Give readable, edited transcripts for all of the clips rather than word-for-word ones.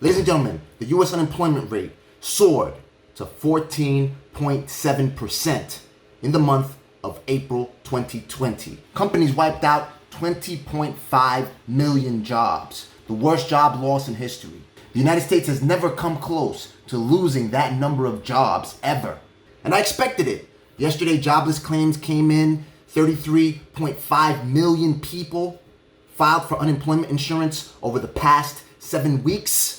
Ladies and gentlemen, the U.S. unemployment rate soared to 14.7% in the month of April 2020. Companies wiped out 20.5 million jobs, the worst job loss in history. The United States has never come close to losing that number of jobs ever. And I expected it. Yesterday, jobless claims came in. 33.5 million people filed for unemployment insurance over the past 7 weeks.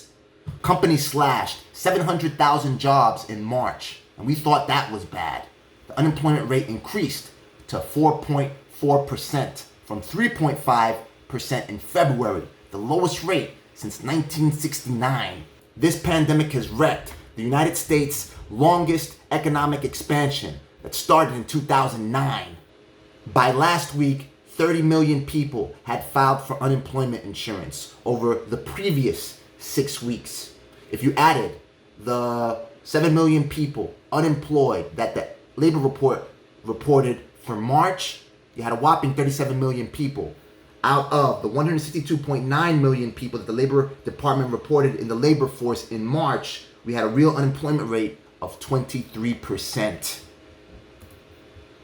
Companies slashed 700,000 jobs in March, and we thought that was bad. The unemployment rate increased to 4.4% from 3.5% in February, the lowest rate since 1969. This pandemic has wrecked the United States' longest economic expansion that started in 2009. By last week, 30 million people had filed for unemployment insurance over the previous 6 weeks. If you added the 7 million people unemployed that the labor report reported for March, you had a whopping 37 million people out of the 162.9 million people that the Labor Department reported in the labor force in March. We had a real unemployment rate of 23%.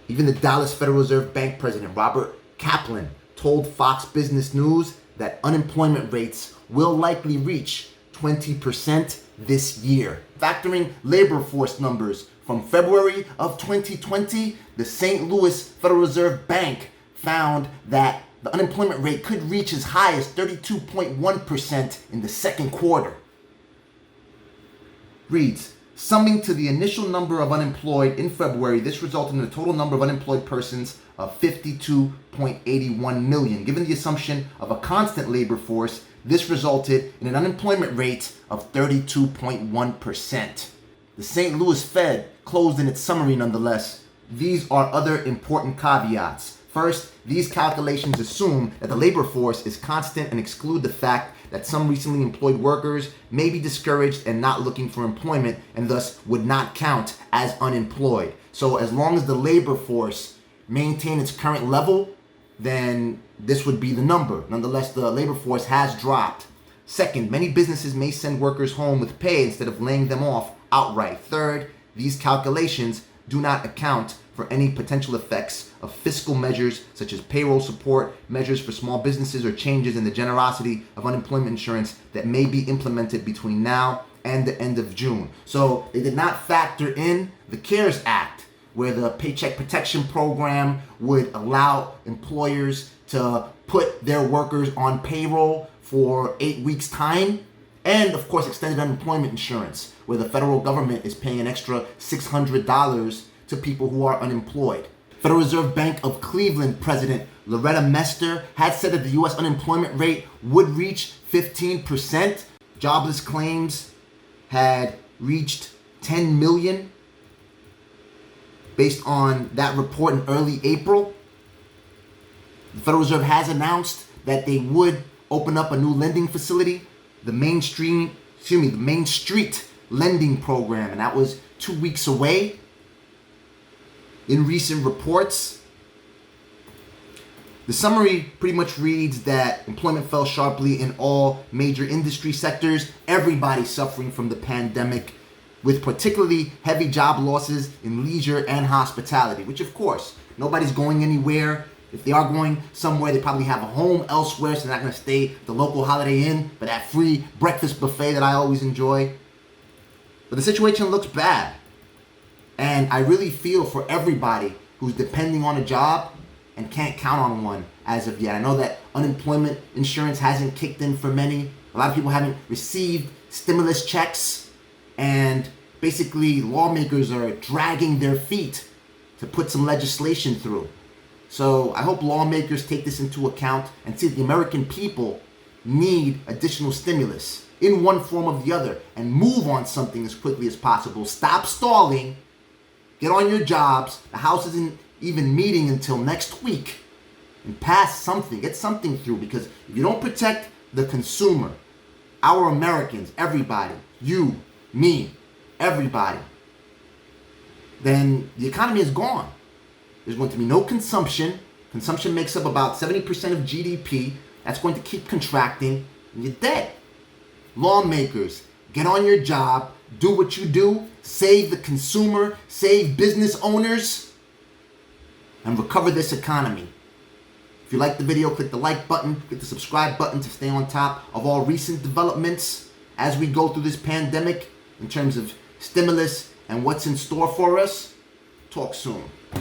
Even the Dallas Federal Reserve Bank President Robert Kaplan told Fox Business News that unemployment rates will likely reach 20% this year. Factoring labor force numbers from February of 2020, the St. Louis Federal Reserve Bank found that the unemployment rate could reach as high as 32.1% in the second quarter. Reads, summing to the initial number of unemployed in February, this resulted in a total number of unemployed persons of 52.81 million. Given the assumption of a constant labor force, this resulted in an unemployment rate of 32.1%. The St. Louis Fed closed in its summary nonetheless. These are other important caveats. First, these calculations assume that the labor force is constant and exclude the fact that some recently employed workers may be discouraged and not looking for employment and thus would not count as unemployed. So as long as the labor force maintains its current level, then this would be the number. Nonetheless, the labor force has dropped. Second, many businesses may send workers home with pay instead of laying them off outright. Third, these calculations do not account for any potential effects of fiscal measures such as payroll support, measures for small businesses, or changes in the generosity of unemployment insurance that may be implemented between now and the end of June. So they did not factor in the CARES Act, where the Paycheck Protection Program would allow employers to put their workers on payroll for 8 weeks' time, and of course extended unemployment insurance, where the federal government is paying an extra $600 to people who are unemployed. Federal Reserve Bank of Cleveland President Loretta Mester had said that the U.S. unemployment rate would reach 15%. Jobless claims had reached 10 million based on that report in early April. The Federal Reserve has announced that they would open up a new lending facility, the Main Street lending program, and that was 2 weeks away. In recent reports, the summary pretty much reads that employment fell sharply in all major industry sectors, everybody suffering from the pandemic, with particularly heavy job losses in leisure and hospitality, which of course, nobody's going anywhere. If they are going somewhere, they probably have a home elsewhere, so they're not going to stay at the local Holiday Inn, but that free breakfast buffet that I always enjoy. But the situation looks bad. And I really feel for everybody who's depending on a job and can't count on one as of yet. I know that unemployment insurance hasn't kicked in for many. A lot of people haven't received stimulus checks. And basically, lawmakers are dragging their feet to put some legislation through. So I hope lawmakers take this into account and see that the American people need additional stimulus in one form or the other and move on something as quickly as possible. Stop stalling. Get on your jobs. The House isn't even meeting until next week. And pass something. Get something through, because if you don't protect the consumer, our Americans, everybody, you, me, everybody, then the economy is gone. There's going to be no consumption. Consumption makes up about 70% of GDP. That's going to keep contracting, and you're dead. Lawmakers, get on your job, do what you do, save the consumer, save business owners, and recover this economy. If you like the video, click the like button, click the subscribe button to stay on top of all recent developments as we go through this pandemic in terms of stimulus and what's in store for us. Talk soon.